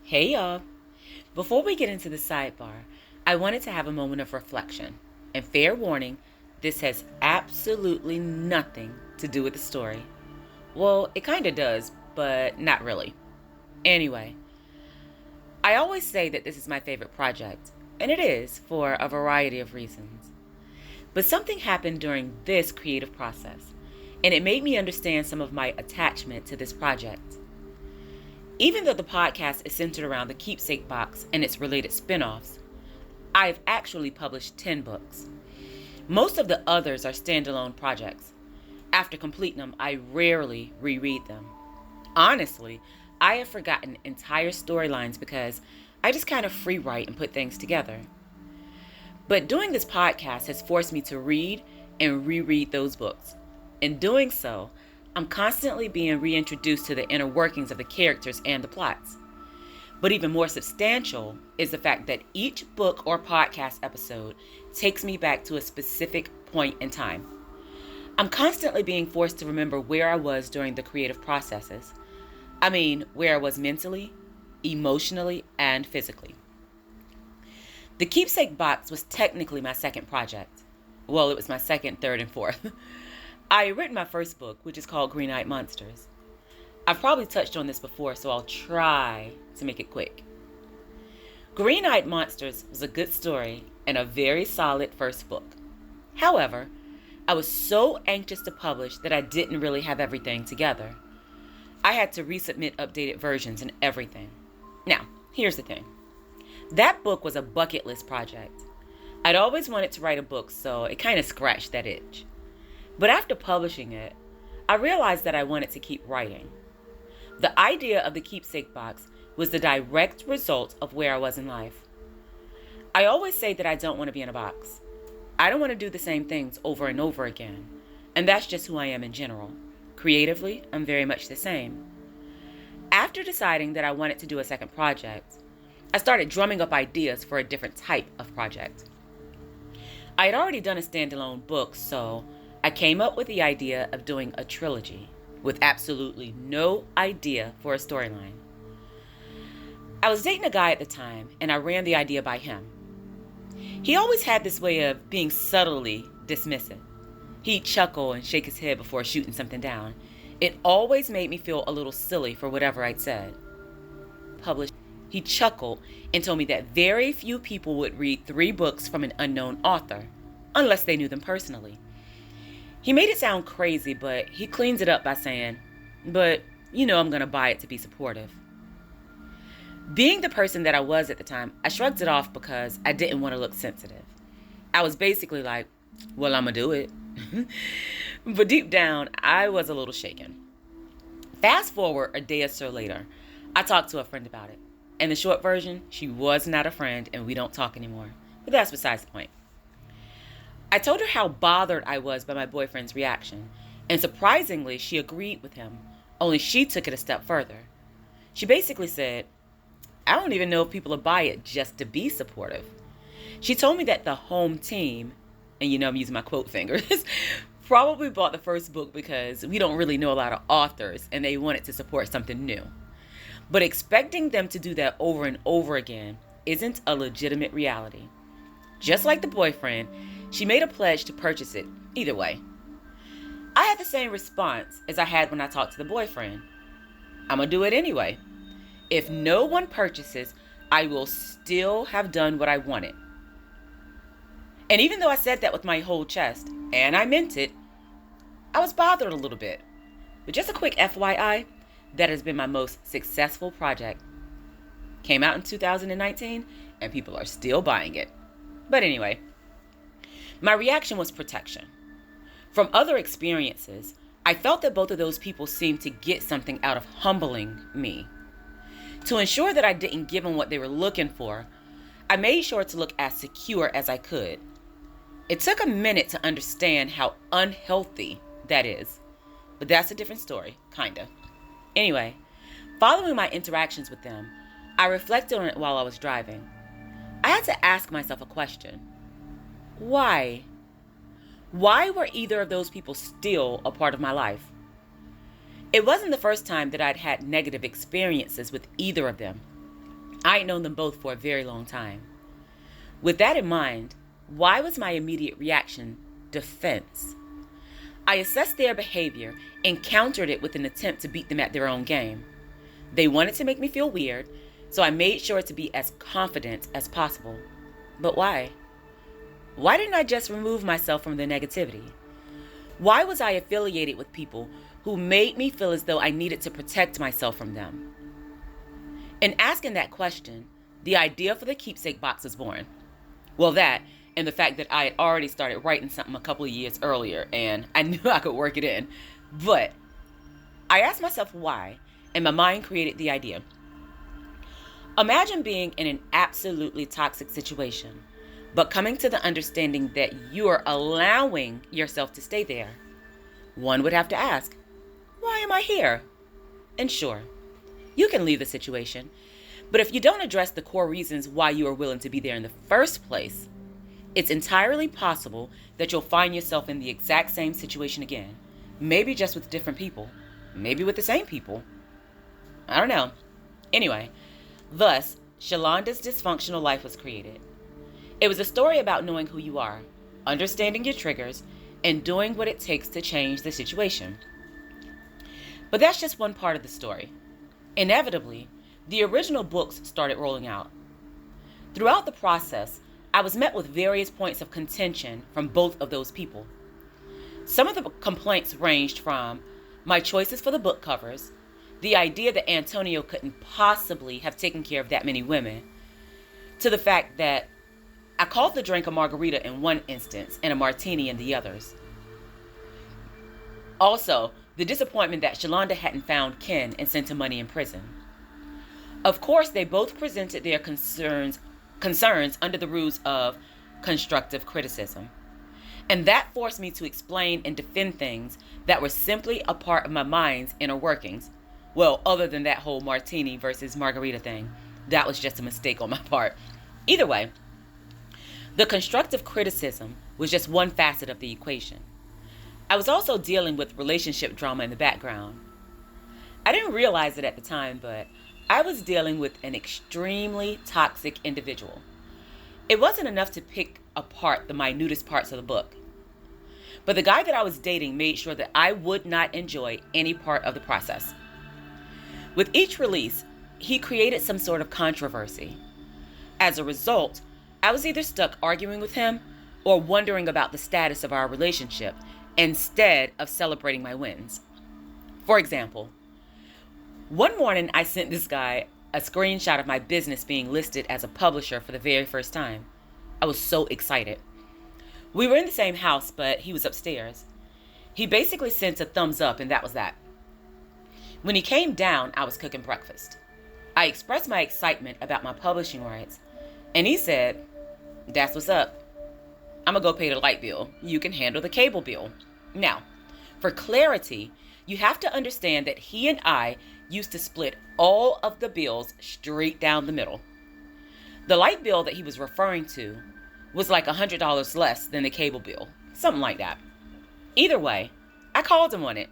Hey y'all. Before we get into the sidebar, I wanted to have a moment of reflection. And fair warning, this has absolutely nothing to do with the story. Well, it kind of does, but not really. Anyway, I always say that this is my favorite project, and it is for a variety of reasons. But something happened during this creative process, and it made me understand some of my attachment to this project. Even though the podcast is centered around the Keepsake Box and its related spin-offs, I have actually published 10 books. Most of the others are standalone projects. After completing them, I rarely reread them. Honestly, I have forgotten entire storylines because I just kind of free write and put things together. But doing this podcast has forced me to read and reread those books. In doing so, I'm constantly being reintroduced to the inner workings of the characters and the plots. But even more substantial is the fact that each book or podcast episode takes me back to a specific point in time. I'm constantly being forced to remember where I was during the creative processes. I mean, where I was mentally, emotionally, and physically. The Keepsake Box was technically my second project. Well, it was my second, third, and fourth. I had written my first book, which is called Green-Eyed Monsters. I've probably touched on this before, so I'll try to make it quick. Green-Eyed Monsters was a good story and a very solid first book. However, I was so anxious to publish that I didn't really have everything together. I had to resubmit updated versions and everything. Now, here's the thing. That book was a bucket list project. I'd always wanted to write a book, so it kind of scratched that itch. But after publishing it, I realized that I wanted to keep writing. The idea of the Keepsake Box was the direct result of where I was in life. I always say that I don't want to be in a box. I don't want to do the same things over and over again. And that's just who I am in general. Creatively, I'm very much the same. After deciding that I wanted to do a second project, I started drumming up ideas for a different type of project. I had already done a standalone book, so I came up with the idea of doing a trilogy with absolutely no idea for a storyline. I was dating a guy at the time, and I ran the idea by him. He always had this way of being subtly dismissive. He'd chuckle and shake his head before shooting something down. It always made me feel a little silly for whatever I'd said. Published. He chuckled and told me that very few people would read 3 books from an unknown author, unless they knew them personally. He made it sound crazy, but he cleans it up by saying, but I'm going to buy it to be supportive. Being the person that I was at the time, I shrugged it off because I didn't want to look sensitive. I was basically like, well, I'm going to do it. But deep down, I was a little shaken. Fast forward a day or so later, I talked to a friend about it. And the short version, she was not a friend and we don't talk anymore. But that's besides the point. I told her how bothered I was by my boyfriend's reaction, and surprisingly, she agreed with him, only she took it a step further. She basically said, I don't even know if people will buy it just to be supportive. She told me that the home team, and I'm using my quote fingers, probably bought the first book because we don't really know a lot of authors, and they wanted to support something new. But expecting them to do that over and over again isn't a legitimate reality. Just like the boyfriend, she made a pledge to purchase it either way. I had the same response as I had when I talked to the boyfriend. I'm going to do it anyway. If no one purchases, I will still have done what I wanted. And even though I said that with my whole chest, and I meant it, I was bothered a little bit. But just a quick FYI, that has been my most successful project. Came out in 2019, and people are still buying it. But anyway, my reaction was protection. From other experiences, I felt that both of those people seemed to get something out of humbling me. To ensure that I didn't give them what they were looking for, I made sure to look as secure as I could. It took a minute to understand how unhealthy that is, but that's a different story, kinda. Anyway, following my interactions with them, I reflected on it while I was driving. I had to ask myself a question. Why? Why were either of those people still a part of my life? It wasn't the first time that I'd had negative experiences with either of them. I ain't known them both for a very long time. With that in mind, why was my immediate reaction defense? I assessed their behavior and countered it with an attempt to beat them at their own game. They wanted to make me feel weird, so I made sure to be as confident as possible. But why? Why didn't I just remove myself from the negativity? Why was I affiliated with people who made me feel as though I needed to protect myself from them? In asking that question, the idea for the Keepsake Box was born. Well, that, and the fact that I had already started writing something a couple of years earlier, and I knew I could work it in. But I asked myself why, and my mind created the idea. Imagine being in an absolutely toxic situation, but coming to the understanding that you are allowing yourself to stay there. One would have to ask, why am I here? And sure, you can leave the situation, but if you don't address the core reasons why you are willing to be there in the first place, it's entirely possible that you'll find yourself in the exact same situation again. Maybe just with different people. Maybe with the same people. I don't know. Anyway, thus, Shalonda's Dysfunctional Life was created. It was a story about knowing who you are, understanding your triggers, and doing what it takes to change the situation. But that's just one part of the story. Inevitably, the original books started rolling out. Throughout the process, I was met with various points of contention from both of those people. Some of the complaints ranged from my choices for the book covers, the idea that Antonio couldn't possibly have taken care of that many women, to the fact that I called the drink a margarita in one instance and a martini in the others. Also, the disappointment that Shalonda hadn't found Ken and sent him money in prison. Of course, they both presented their concerns under the rules of constructive criticism. And that forced me to explain and defend things that were simply a part of my mind's inner workings. Well, other than that whole martini versus margarita thing. That was just a mistake on my part. Either way, the constructive criticism was just one facet of the equation. I was also dealing with relationship drama in the background. I didn't realize it at the time, but I was dealing with an extremely toxic individual. It wasn't enough to pick apart the minutest parts of the book. But the guy that I was dating made sure that I would not enjoy any part of the process. With each release, he created some sort of controversy. As a result, I was either stuck arguing with him or wondering about the status of our relationship instead of celebrating my wins. For example, one morning I sent this guy a screenshot of my business being listed as a publisher for the very first time. I was so excited. We were in the same house, but he was upstairs. He basically sent a thumbs up, and that was that. When he came down, I was cooking breakfast. I expressed my excitement about my publishing rights, and he said, "That's what's up. I'm gonna go pay the light bill. You can handle the cable bill." Now, for clarity, you have to understand that he and I used to split all of the bills straight down the middle. The light bill that he was referring to was like $100 less than the cable bill, something like that. Either way, I called him on it.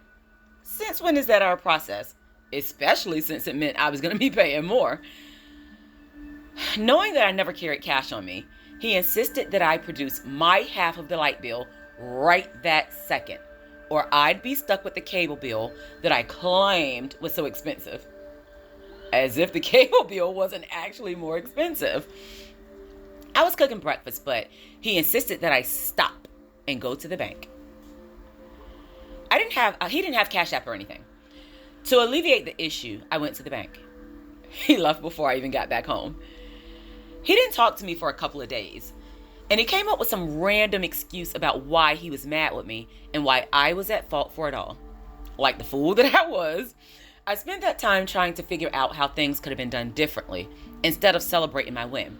Since when is that our process? Especially since it meant I was going to be paying more. Knowing that I never carried cash on me, he insisted that I produce my half of the light bill right that second, or I'd be stuck with the cable bill that I claimed was so expensive. As if the cable bill wasn't actually more expensive. I was cooking breakfast, but he insisted that I stop and go to the bank. He didn't have Cash App or anything. To alleviate the issue, I went to the bank. He left before I even got back home. He didn't talk to me for a couple of days, and he came up with some random excuse about why he was mad with me and why I was at fault for it all. Like the fool that I was, I spent that time trying to figure out how things could have been done differently instead of celebrating my win.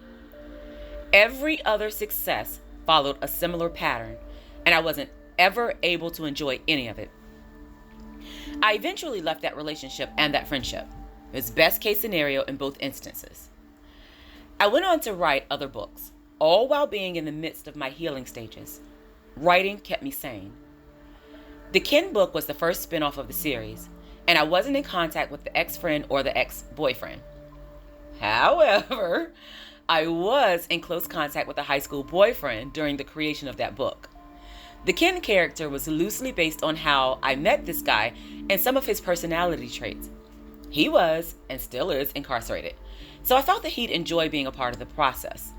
Every other success followed a similar pattern, and I wasn't ever able to enjoy any of it. I eventually left that relationship and that friendship. It was best case scenario in both instances. I went on to write other books, all while being in the midst of my healing stages. Writing kept me sane. The Ken book was the first spinoff of the series, and I wasn't in contact with the ex-friend or the ex-boyfriend. However, I was in close contact with a high school boyfriend during the creation of that book. The Ken character was loosely based on how I met this guy and some of his personality traits. He was, and still is, incarcerated, so I thought that he'd enjoy being a part of the process.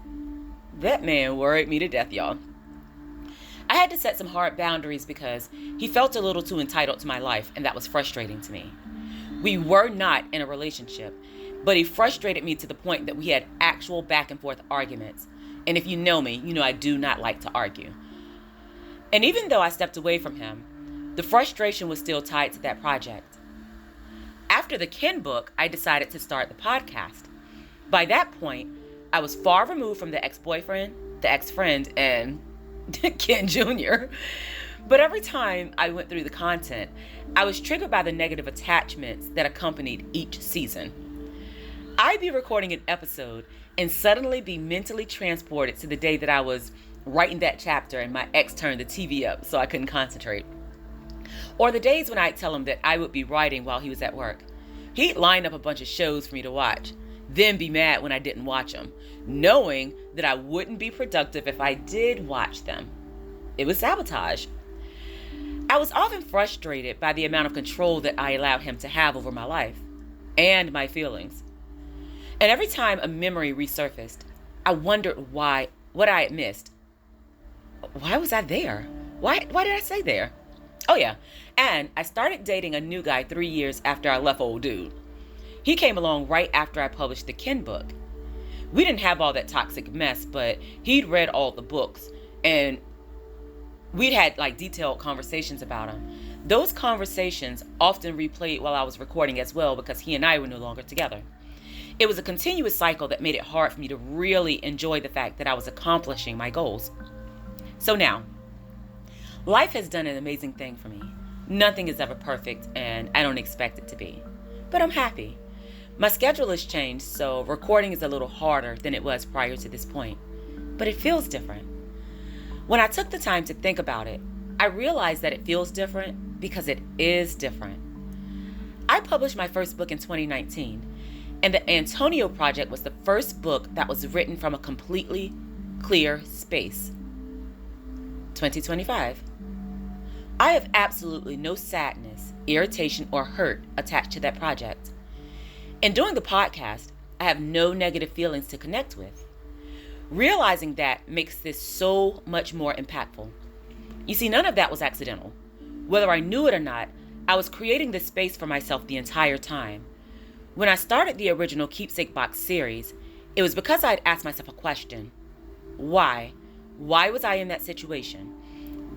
That man worried me to death, y'all. I had to set some hard boundaries because he felt a little too entitled to my life, and that was frustrating to me. We were not in a relationship, but he frustrated me to the point that we had actual back and forth arguments. And if you know me, you know I do not like to argue. And even though I stepped away from him, the frustration was still tied to that project. After the Ken book, I decided to start the podcast. By that point, I was far removed from the ex-boyfriend, the ex-friend, and Ken Jr. But every time I went through the content, I was triggered by the negative attachments that accompanied each season. I'd be recording an episode and suddenly be mentally transported to the day that I was writing that chapter and my ex turned the TV up so I couldn't concentrate. Or the days when I'd tell him that I would be writing while he was at work. He'd line up a bunch of shows for me to watch, then be mad when I didn't watch them, knowing that I wouldn't be productive if I did watch them. It was sabotage. I was often frustrated by the amount of control that I allowed him to have over my life and my feelings. And every time a memory resurfaced, I wondered what I had missed. Why was I there? Why did I stay there? Oh yeah, and I started dating a new guy 3 years after I left old dude. He came along right after I published the Ken book. We didn't have all that toxic mess, but he'd read all the books, and we'd had detailed conversations about them. Those conversations often replayed while I was recording as well because he and I were no longer together. It was a continuous cycle that made it hard for me to really enjoy the fact that I was accomplishing my goals. So now, life has done an amazing thing for me. Nothing is ever perfect, and I don't expect it to be. But I'm happy. My schedule has changed, so recording is a little harder than it was prior to this point. But it feels different. When I took the time to think about it, I realized that it feels different because it is different. I published my first book in 2019, and the Antonio Project was the first book that was written from a completely clear space. 2025. I have absolutely no sadness, irritation, or hurt attached to that project. In doing the podcast, I have no negative feelings to connect with. Realizing that makes this so much more impactful. You see, none of that was accidental. Whether I knew it or not, I was creating this space for myself the entire time. When I started the original Keepsake Box series, it was because I'd asked myself a question. Why? Why was I in that situation?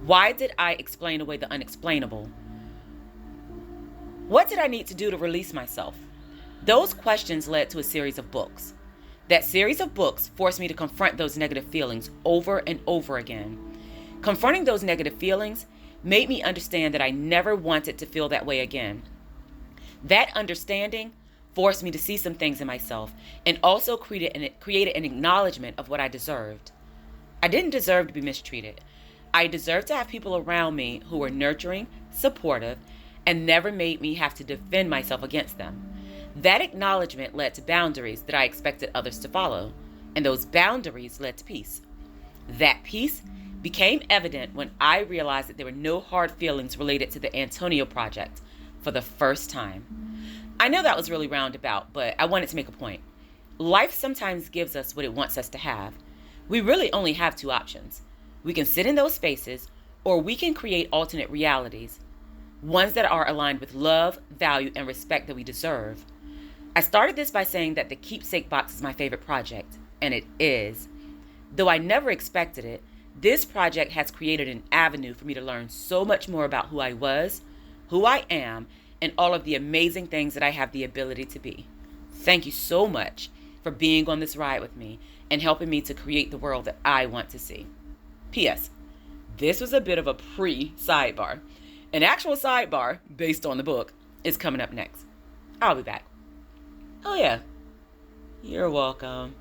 Why did I explain away the unexplainable? What did I need to do to release myself? Those questions led to a series of books. That series of books forced me to confront those negative feelings over and over again. Confronting those negative feelings made me understand that I never wanted to feel that way again. That understanding forced me to see some things in myself and also created an acknowledgement of what I deserved. I didn't deserve to be mistreated. I deserved to have people around me who were nurturing, supportive, and never made me have to defend myself against them. That acknowledgement led to boundaries that I expected others to follow, and those boundaries led to peace. That peace became evident when I realized that there were no hard feelings related to the Antonio Project for the first time. I know that was really roundabout, but I wanted to make a point. Life sometimes gives us what it wants us to have. We really only have two options. We can sit in those spaces, or we can create alternate realities, ones that are aligned with love, value, and respect that we deserve. I started this by saying that the Keepsake Box is my favorite project, and it is. Though I never expected it, this project has created an avenue for me to learn so much more about who I was, who I am, and all of the amazing things that I have the ability to be. Thank you so much for being on this ride with me and helping me to create the world that I want to see. P.S. This was a bit of a pre-sidebar. An actual sidebar, based on the book, is coming up next. I'll be back. Oh yeah, you're welcome.